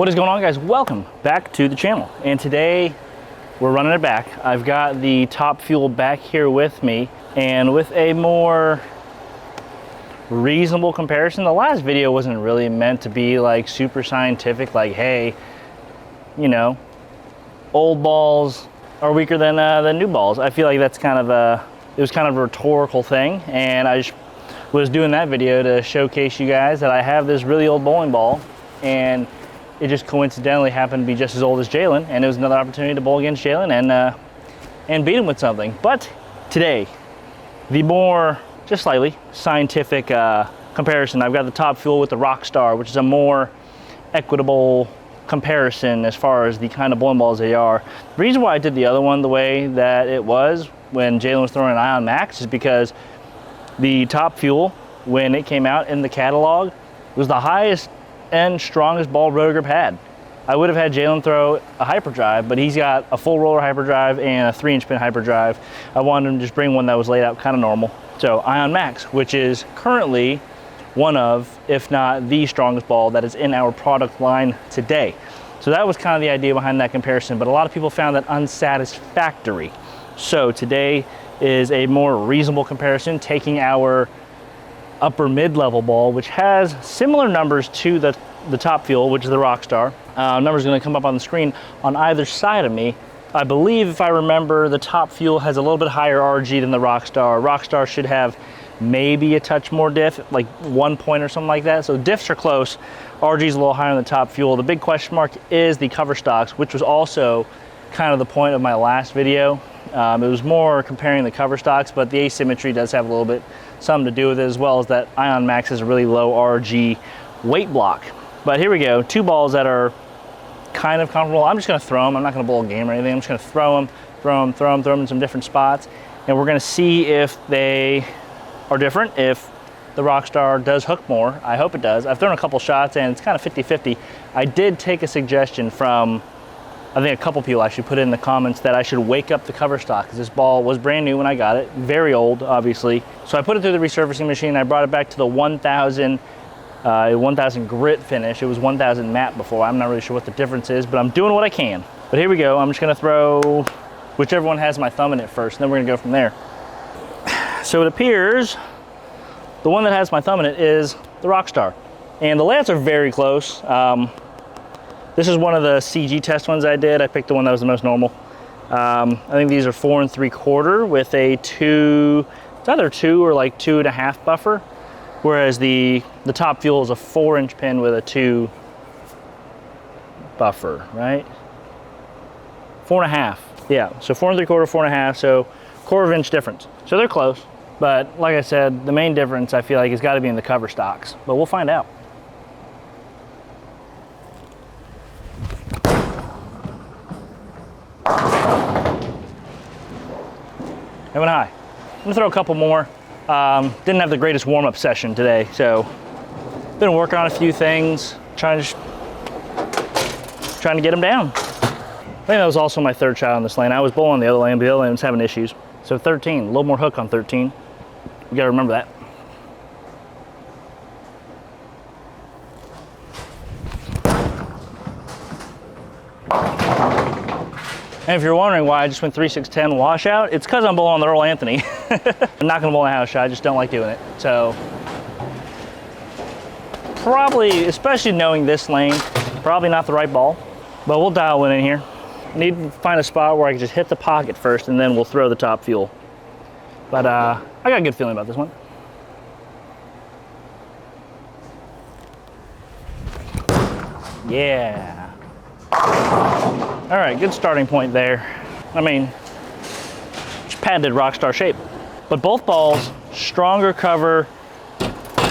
What is going on, guys? Welcome back to the channel. And today we're running it back. I've got the Top Fuel back here with me, and with a more reasonable comparison. The last video wasn't really meant to be like super scientific, like, hey, you know, old balls are weaker than new balls. I feel like that's kind of it was kind of a rhetorical thing, and I just was doing that video to showcase you guys that I have this really old bowling ball, and it just coincidentally happened to be just as old as Jalen, and it was another opportunity to bowl against Jalen and beat him with something. But today, the more, just slightly, scientific comparison, I've got the Top Fuel with the Rockstar, which is a more equitable comparison as far as the kind of bowling balls they are. The reason why I did the other one the way that it was when Jalen was throwing an Ion Max is because the Top Fuel, when it came out in the catalog, was the highest and strongest ball rotor grip had. I would have had Jalen throw a hyperdrive, but he's got a full roller hyperdrive and a 3-inch pin hyperdrive. I wanted him to just bring one that was laid out kind of normal. So Ion Max, which is currently one of, if not the strongest ball that is in our product line today. So that was kind of the idea behind that comparison, but a lot of people found that unsatisfactory. So today is a more reasonable comparison, taking our upper mid-level ball, which has similar numbers to the Top Fuel, which is the Rockstar. Numbers are going to come up on the screen on either side of me. I believe, if I remember, the Top Fuel has a little bit higher RG than the Rockstar. Rockstar should have maybe a touch more diff, like 1 point or something like that. So diffs are close. RG is a little higher than the Top Fuel. The big question mark is the cover stocks, which was also kind of the point of my last video. It was more comparing the cover stocks, but the asymmetry does have a little bit something to do with it, as well as that Ion Max is a really low RG weight block. But here we go, two balls that are kind of comparable. I'm just gonna throw them. I'm not gonna bowl a game or anything. I'm just gonna throw them in some different spots, and we're gonna see if they are different, if the Rockstar does hook more. I hope it does. I've thrown a couple shots and it's kind of 50-50. I did take a suggestion from, I think a couple people actually put in the comments that I should wake up the cover stock, because this ball was brand new when I got it, very old, obviously. So I put it through the resurfacing machine. I brought it back to the 1000 grit finish. It was 1000 matte before. I'm not really sure what the difference is, but I'm doing what I can. But here we go. I'm just gonna throw whichever one has my thumb in it first, and then we're gonna go from there. So it appears the one that has my thumb in it is the Rockstar, and the layouts are very close. This is one of the CG test ones I did. I picked the one that was the most normal. I think these are 4 3/4 with a it's either 2 or like 2.5 buffer, whereas the Top Fuel is a 4-inch pin with a 2 buffer, right? 4.5, yeah. So 4 3/4, 4.5, so 1/4 inch difference. So they're close, but like I said, the main difference I feel like has got to be in the cover stocks, but we'll find out. It went high. I'm gonna throw a couple more. Didn't have the greatest warm-up session today, so been working on a few things, trying to get them down. I think that was also my third shot on this lane. I was bowling the other lane, but the other lane was having issues. So 13, a little more hook on 13. You gotta remember that. And if you're wondering why I just went 3-6-10 washout, it's because I'm bowling the Earl Anthony. I'm not gonna bowl a house shot, I just don't like doing it. So, probably, especially knowing this lane, probably not the right ball, but we'll dial one in here. Need to find a spot where I can just hit the pocket first, and then we'll throw the Top Fuel. But I got a good feeling about this one. Yeah. All right, good starting point there. I mean, just patented Rockstar shape. But both balls, stronger cover,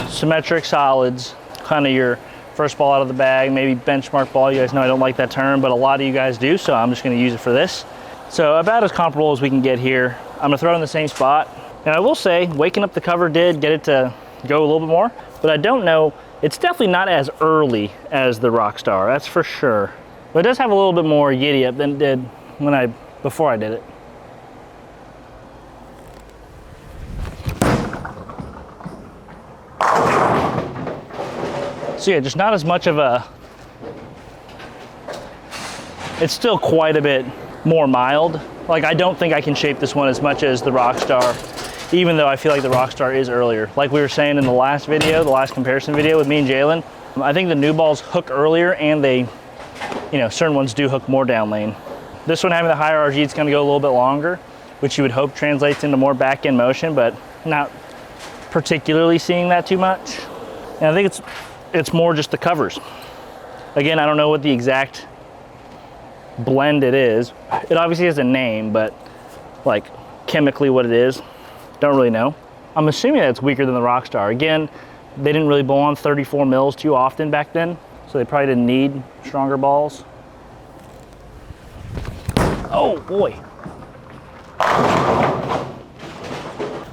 symmetric solids, kind of your first ball out of the bag, maybe benchmark ball. You guys know I don't like that term, but a lot of you guys do, so I'm just gonna use it for this. So about as comparable as we can get here. I'm gonna throw it in the same spot. And I will say, waking up the cover did get it to go a little bit more, but I don't know, it's definitely not as early as the Rockstar, that's for sure. But it does have a little bit more giddy up than it did before I did it. So yeah, just not as much of a it's still quite a bit more mild. Like, I don't think I can shape this one as much as the Rockstar, even though I feel like the Rockstar is earlier. Like we were saying in the last video, the last comparison video with me and Jalen, I think the new balls hook earlier, and they, you know, certain ones do hook more down lane. This one, having the higher RG, it's gonna go a little bit longer, which you would hope translates into more back end motion, but not particularly seeing that too much. And I think it's more just the covers. Again, I don't know what the exact blend it is. It obviously has a name, but like chemically what it is, don't really know. I'm assuming that it's weaker than the Rockstar. Again, they didn't really bowl on 34 mils too often back then, so they probably didn't need stronger balls. Oh boy.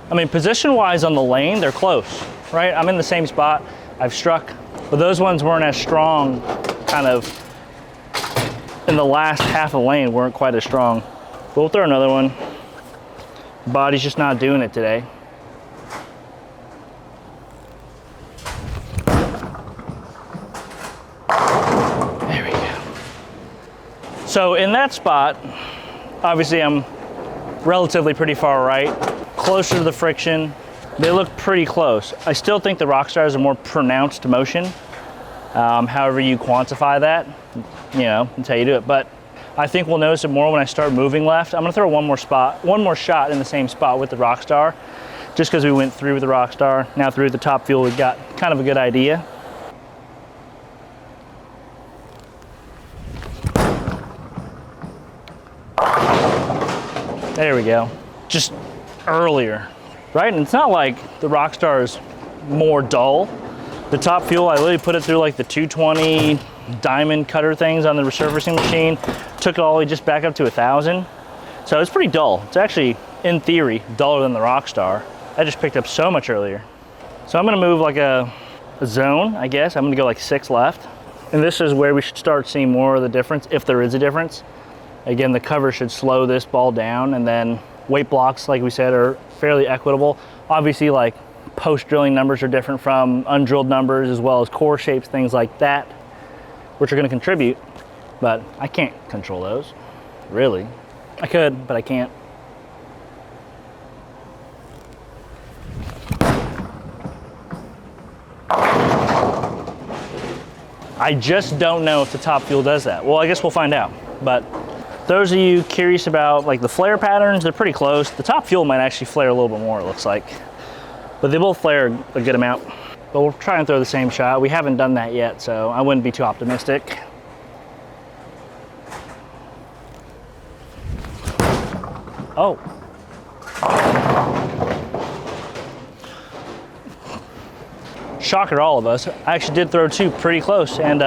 I mean, position-wise on the lane, they're close, right? I'm in the same spot. I've struck, but those ones weren't as strong, kind of in the last half of the lane, weren't quite as strong. But we'll throw another one. Body's just not doing it today. There we go. So in that spot, obviously I'm relatively pretty far right, closer to the friction. They look pretty close. I still think the Rockstar has a more pronounced motion. However you quantify that, you know, that's how you do it. But I think we'll notice it more when I start moving left. I'm gonna throw one more shot in the same spot with the Rockstar, just because we went through with the Rockstar. Now through the top fuel, we've got kind of a good idea. There we go. Just earlier, right? And it's not like the Rockstar is more dull. The top fuel, I literally put it through like the 220 diamond cutter things on the resurfacing machine, took it all the way just back up to 1,000. So it's pretty dull. It's actually, in theory, duller than the Rockstar. I just picked up so much earlier. So I'm gonna move like a zone, I guess. I'm gonna go like 6 left. And this is where we should start seeing more of the difference, if there is a difference. Again, the cover should slow this ball down, and then weight blocks, like we said, are fairly equitable. Obviously, like post-drilling numbers are different from undrilled numbers, as well as core shapes, things like that, which are gonna contribute, but I can't control those, really. I could, but I can't. I just don't know if the top fuel does that. Well, I guess we'll find out, but those of you curious about like the flare patterns, they're pretty close. The top fuel might actually flare a little bit more, it looks like. But they both flare a good amount. But we'll try and throw the same shot. We haven't done that yet, so I wouldn't be too optimistic. Oh. Shocker to all of us. I actually did throw 2 pretty close, and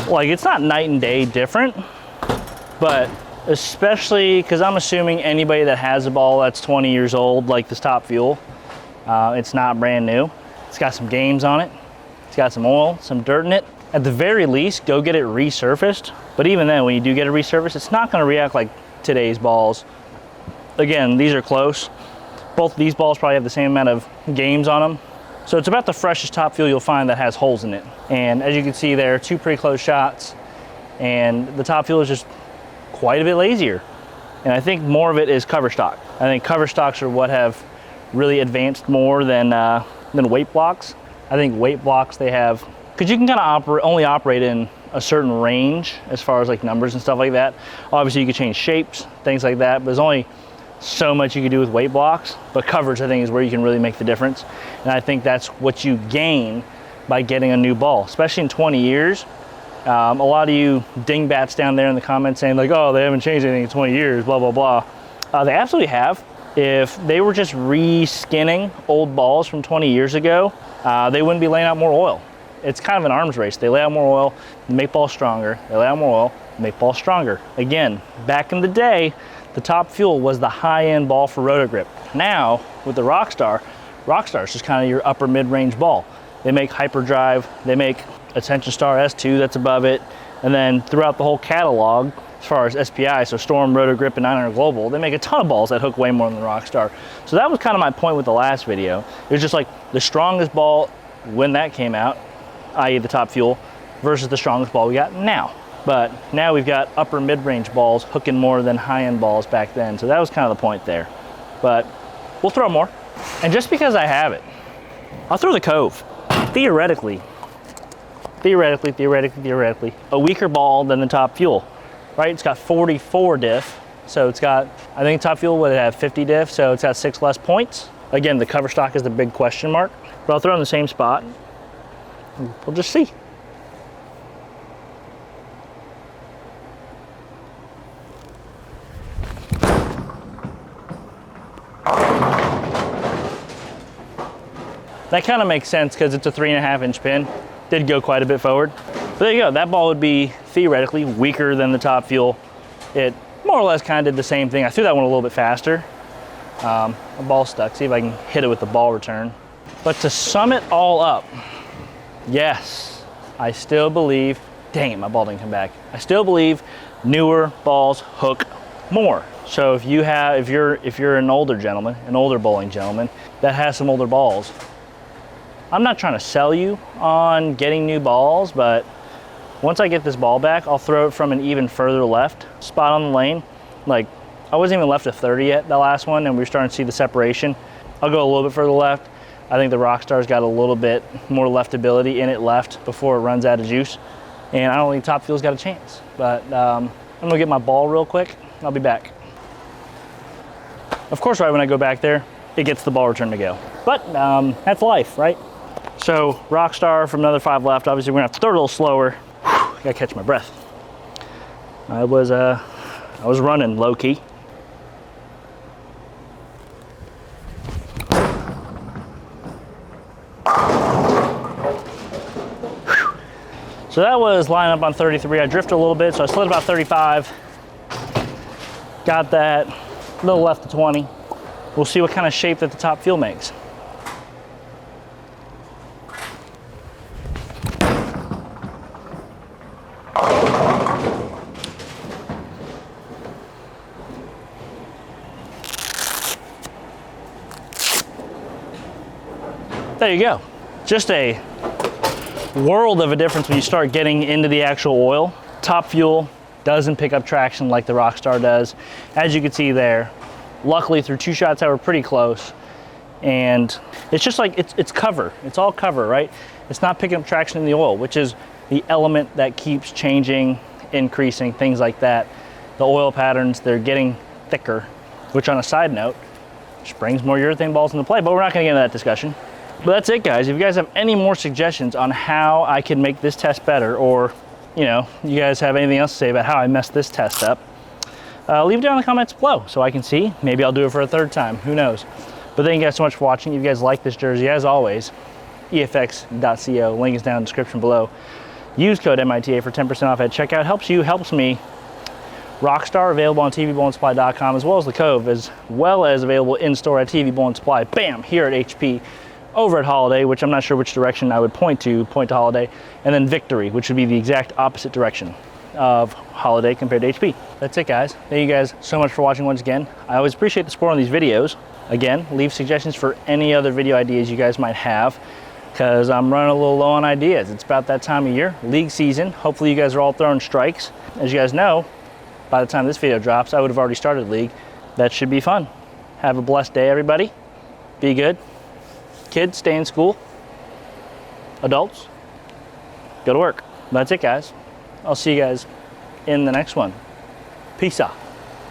like, it's not night and day different, but especially because I'm assuming anybody that has a ball that's 20 years old, like this top fuel, it's not brand new. It's got some games on it. It's got some oil, some dirt in it. At the very least, go get it resurfaced. But even then, when you do get it resurfaced, it's not gonna react like today's balls. Again, these are close. Both of these balls probably have the same amount of games on them. So it's about the freshest top fuel you'll find that has holes in it. And as you can see there, 2 pretty close shots, and the top fuel is just quite a bit lazier. And I think more of it is cover stock. I think cover stocks are what have really advanced more than weight blocks. I think weight blocks, they have, because you can kind of only operate in a certain range as far as like numbers and stuff like that. Obviously you could change shapes, things like that, but there's only so much you can do with weight blocks. But coverage, I think, is where you can really make the difference. And I think that's what you gain by getting a new ball, especially in 20 years. A lot of you dingbats down there in the comments saying like, oh, they haven't changed anything in 20 years, blah, blah, blah. They absolutely have. If they were just re-skinning old balls from 20 years ago, they wouldn't be laying out more oil. It's kind of an arms race. They lay out more oil, make balls stronger. They lay out more oil, make balls stronger. Again, back in the day, the top fuel was the high-end ball for roto grip. Now, with the Rockstar is just kind of your upper mid-range ball. They make Hyperdrive, they make Attention Star S2 that's above it, and then throughout the whole catalog, as far as SPI, so Storm, Roto Grip, and 900 Global, they make a ton of balls that hook way more than the Rockstar. So that was kind of my point with the last video. It was just like the strongest ball when that came out, i.e. the top fuel, versus the strongest ball we got now. But now we've got upper mid-range balls hooking more than high-end balls back then. So that was kind of the point there. But we'll throw more. And just because I have it, I'll throw the Cove. Theoretically, a weaker ball than the Top Fuel, right? It's got 44 diff. So it's got, I think Top Fuel would have 50 diff, so it's got 6 less points. Again, the cover stock is the big question mark, but I'll throw it in the same spot. We'll just see. That kind of makes sense because it's a 3.5-inch pin. Did go quite a bit forward. But there you go, that ball would be theoretically weaker than the Top Fuel. It more or less kind of did the same thing. I threw that one a little bit faster. The ball stuck. See if I can hit it with the ball return. But to sum it all up, yes, I still believe, dang it, my ball didn't come back. I still believe newer balls hook more. So if you're an older gentleman, an older bowling gentleman that has some older balls, I'm not trying to sell you on getting new balls, but once I get this ball back, I'll throw it from an even further left spot on the lane. Like, I wasn't even left at 30 yet, the last one, and we were starting to see the separation. I'll go a little bit further left. I think the Rockstar's got a little bit more leftability in it left before it runs out of juice. And I don't think Top Fuel's got a chance. But I'm gonna get my ball real quick. I'll be back. Of course, right when I go back there, it gets the ball return to go. But that's life, right? So Rockstar from another 5 left. Obviously, we're gonna have to throw it a little slower. Whew, gotta catch my breath. I was running low key. So that was line up on 33. I drifted a little bit, so I slid about 35. Got that, a little left to 20. We'll see what kind of shape that the Top Fuel makes. There you go. Just a world of a difference when you start getting into the actual oil. Top Fuel doesn't pick up traction like the Rockstar does. As you can see there, luckily through 2 shots that were pretty close. And it's just like, it's cover. It's all cover, right? It's not picking up traction in the oil, which is the element that keeps changing, increasing, things like that. The oil patterns, they're getting thicker, which on a side note, just brings more urethane balls into play, but we're not gonna get into that discussion. But that's it, guys. If you guys have any more suggestions on how I can make this test better, or you guys have anything else to say about how I messed this test up, leave it down in the comments below so I can see. Maybe I'll do it for a 3rd time, who knows. But thank you guys so much for watching. If you guys like this jersey, as always, efx.co, link is down in the description below. Use code MITA for 10% off at checkout. Helps you, helps me. Rockstar available on tvbowlingsupply.com, as well as the Cove, as well as available in store at TV Bowling Supply. Bam, here at HP. Over at Holiday, which I'm not sure which direction I would point to Holiday, and then Victory, which would be the exact opposite direction of Holiday compared to HP. That's it, guys. Thank you guys so much for watching once again. I always appreciate the support on these videos. Again, leave suggestions for any other video ideas you guys might have, because I'm running a little low on ideas. It's about that time of year, league season. Hopefully you guys are all throwing strikes. As you guys know, by the time this video drops, I would have already started league. That should be fun. Have a blessed day, everybody. Be good. Kids, stay in school. Adults, go to work. That's it, guys. I'll see you guys in the next one. Peace out.